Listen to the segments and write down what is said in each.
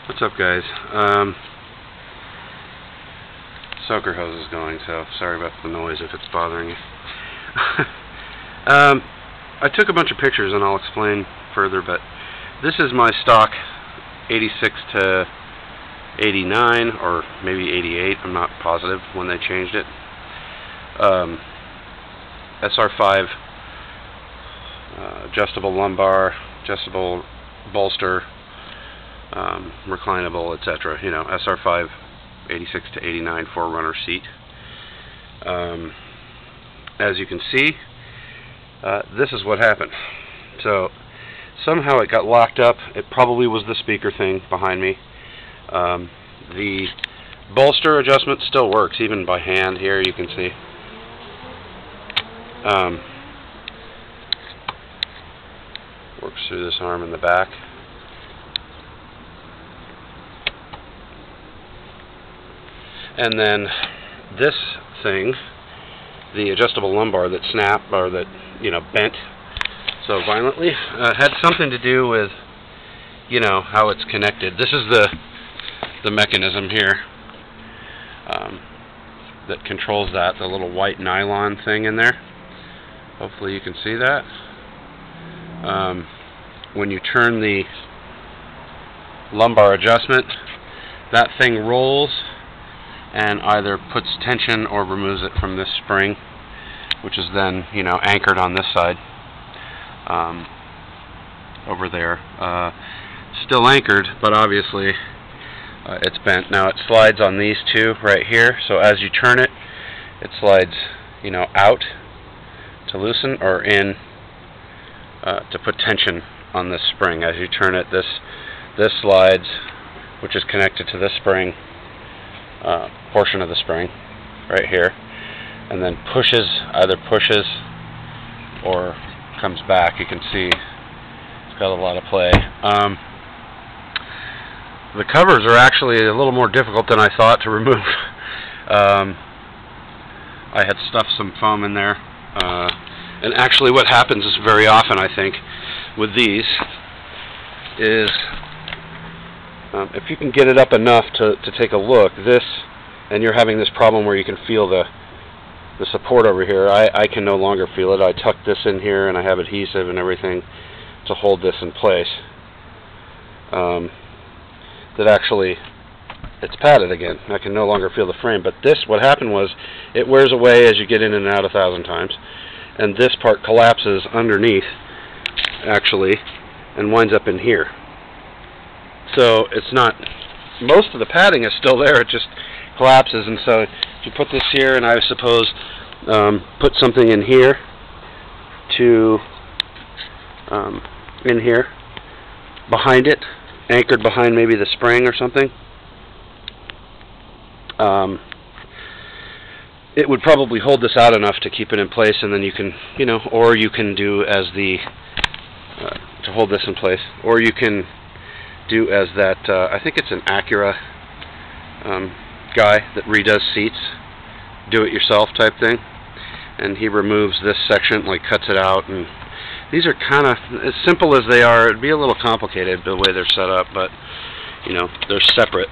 What's up, guys? Soaker hose is going, so sorry about the noise if it's bothering you. I took a bunch of pictures and I'll explain further, but this is my stock 86 to 89 or maybe 88, I'm not positive when they changed it. SR5 adjustable lumbar, adjustable bolster, reclinable, etc. You know, SR5 86 to 89 4Runner seat. As you can see, this is what happened. So somehow it got locked up. It probably was the speaker thing behind me. The bolster adjustment still works, even by hand. Here you can see. Works through this arm in the back. And then this thing, the adjustable lumbar that snapped, or that, you know, bent so violently, had something to do with, you know, how it's connected. This is the mechanism here that controls that, the little white nylon thing in there. Hopefully you can see that. When you turn the lumbar adjustment, that thing rolls and either puts tension or removes it from this spring, which is then, you know, anchored on this side over there. Still anchored, but obviously it's bent. Now it slides on these two right here, so as you turn it, it slides, you know, out to loosen, or in to put tension on this spring. As you turn it, this slides, which is connected to this spring, portion of the spring right here, and then either pushes or comes back. You can see it's got a lot of play. The covers are actually a little more difficult than I thought to remove. I had stuffed some foam in there, and actually what happens is very often, I think, with these is if you can get it up enough to take a look, and you're having this problem where you can feel the support over here. I can no longer feel it. I tucked this in here and I have adhesive and everything to hold this in place. That actually, it's padded again. I can no longer feel the frame. But this, what happened was, it wears away as you get in and out 1,000 times. And this part collapses underneath, actually, and winds up in here. So it's not, most of the padding is still there, it just collapses. And so if you put this here, and I suppose put something in here to, in here, behind it, anchored behind maybe the spring or something, it would probably hold this out enough to keep it in place, and then you can, you know, or you can do as the, to hold this in place, or you can do as that, I think it's an Acura guy that redoes seats, do-it-yourself type thing, and he removes this section, like cuts it out, and these are kind of, as simple as they are, it'd be a little complicated the way they're set up, but, you know, they're separate.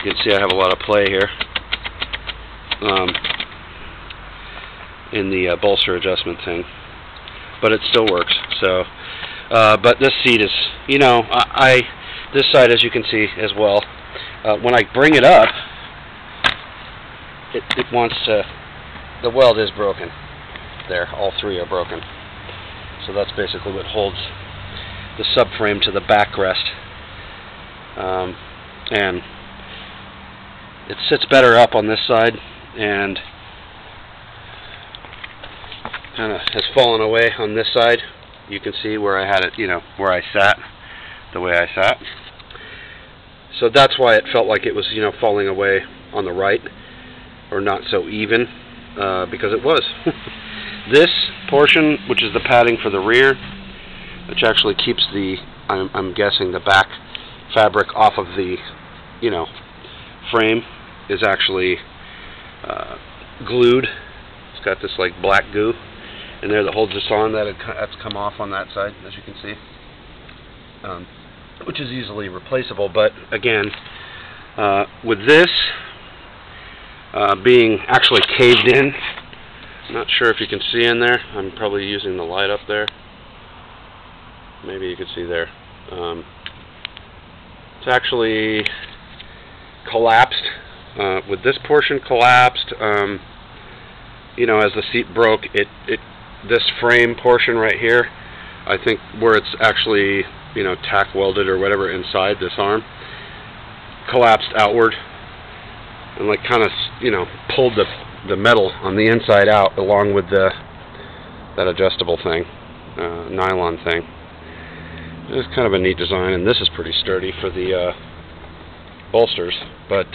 You can see I have a lot of play here in the bolster adjustment thing, but it still works. So, but this seat is, you know, this side, as you can see as well, when I bring it up, it wants to, the weld is broken there, all three are broken. So that's basically what holds the subframe to the backrest, and it sits better up on this side, and kind of has fallen away on this side. You can see where I had it, you know, where I sat, the way I sat. So that's why it felt like it was, you know, falling away on the right, or not so even, because it was. This portion, which is the padding for the rear, which actually keeps the, I'm guessing, the back fabric off of the, you know, frame, is actually glued. It's got this like black goo in there that holds this on. That's come off on that side, as you can see. which is easily replaceable. But again, with this being actually caved in, I'm not sure if you can see in there. I'm probably using the light up there. Maybe you can see there. It's actually collapsed. With this portion collapsed, you know, as the seat broke, this frame portion right here, I think where it's actually, you know, tack welded or whatever inside this arm, collapsed outward and like kind of, you know, pulled the metal on the inside out along with that adjustable thing, nylon thing. It's kind of a neat design, and this is pretty sturdy for the bolsters, but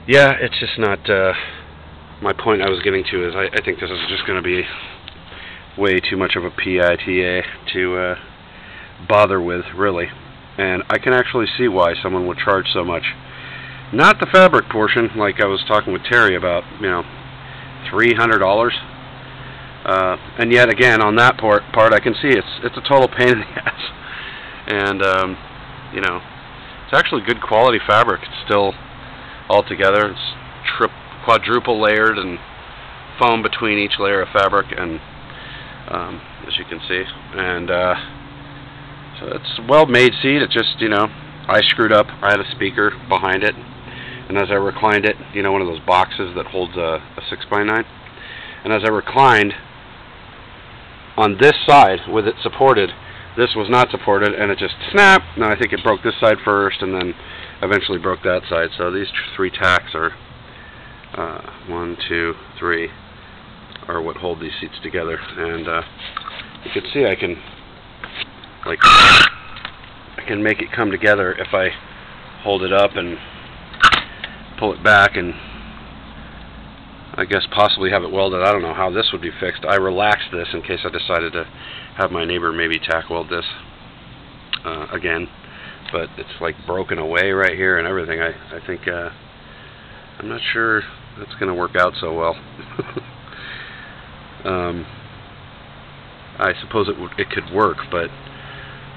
yeah, it's just not my point I was getting to is I think this is just going to be way too much of a PITA to bother with, really. And I can actually see why someone would charge so much. Not the fabric portion, like I was talking with Terry about, you know, $300. And yet again, on that part I can see it's a total pain in the ass. And you know, it's actually good quality fabric. It's still all together. It's quadruple layered and foam between each layer of fabric, and as you can see, and so it's a well-made seat. It just, you know, I screwed up. I had a speaker behind it, and as I reclined it, you know, one of those boxes that holds a 6x9, and as I reclined on this side with it supported, this was not supported, and it just snapped. Now I think it broke this side first, and then eventually broke that side. So these three tacks are 1, 2, 3 are what hold these seats together, and you can see I can make it come together if I hold it up and pull it back, and I guess possibly have it welded. I don't know how this would be fixed. I relaxed this in case I decided to have my neighbor maybe tack weld this again, but it's like broken away right here and everything. I think I'm not sure that's going to work out so well. I suppose it could work, but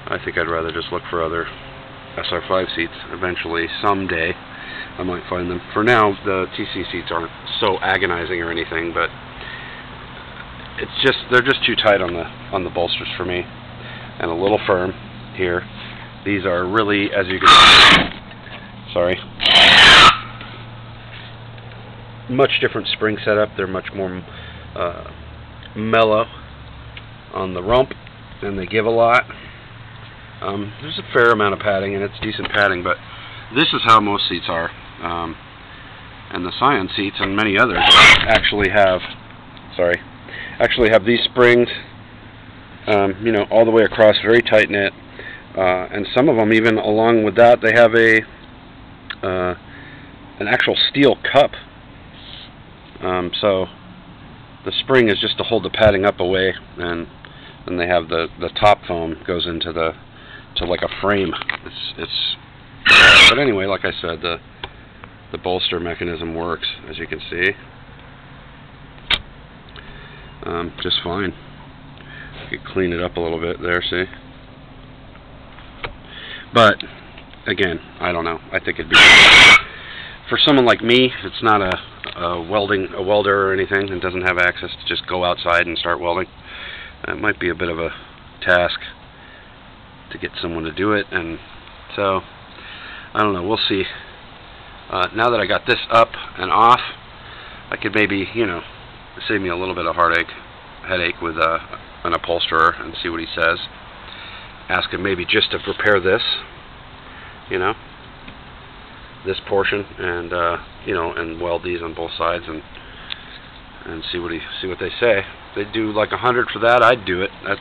I think I'd rather just look for other SR5 seats. Eventually, someday, I might find them. For now, the TC seats aren't so agonizing or anything, but they're just too tight on the bolsters for me, and a little firm here. These are really, as you can see, sorry, much different spring setup. They're much more mellow on the rump, and they give a lot. There's a fair amount of padding, and it's decent padding, but this is how most seats are. And the Scion seats and many others actually have these springs, you know, all the way across, very tight knit, and some of them, even along with that, they have an actual steel cup. So the spring is just to hold the padding up away, and then they have the top foam goes into like a frame. But anyway, like I said, the bolster mechanism works, as you can see, just fine. You could clean it up a little bit there, see? But again, I don't know. I think it'd be for someone like me. If it's not a welder or anything, and doesn't have access to just go outside and start welding, it might be a bit of a task to get someone to do it. And so I don't know, we'll see. Now that I got this up and off, I could maybe, you know, save me a little bit of headache with an upholsterer and see what he says. Ask him maybe just to repair this, you know, this portion, and you know, and weld these on both sides, and see what they say. If they do like 100 for that, I'd do it. That's,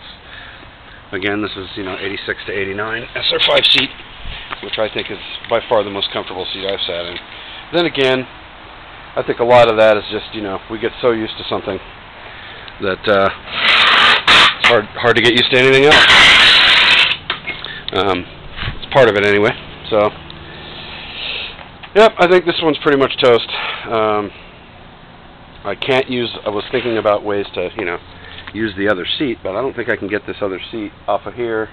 again, this is, you know, 86 to 89 SR5 seat, which I think is by far the most comfortable seat I've sat in. Then again, I think a lot of that is just, you know, we get so used to something that it's hard to get used to anything else. It's part of it anyway. So, yep, I think this one's pretty much toast. I was thinking about ways to, you know, use the other seat, but I don't think I can get this other seat off of here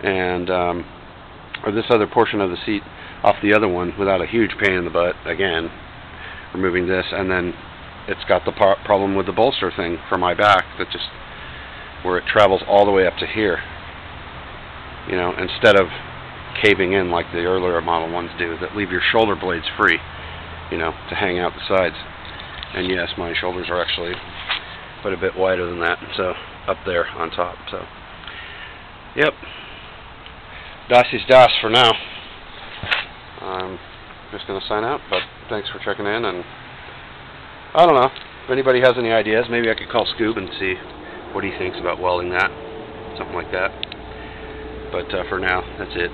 and or this other portion of the seat off the other one without a huge pain in the butt. Again, removing this, and then it's got the problem with the bolster thing for my back that just where it travels all the way up to here. You know, instead of caving in like the earlier model ones do that leave your shoulder blades free, you know, to hang out the sides. And yes, my shoulders are actually quite a bit wider than that, so up there on top. So, yep, das ist das for now. I'm just going to sign out, but thanks for checking in, and I don't know, if anybody has any ideas, maybe I could call Scoob and see what he thinks about welding that, something like that. But for now, that's it.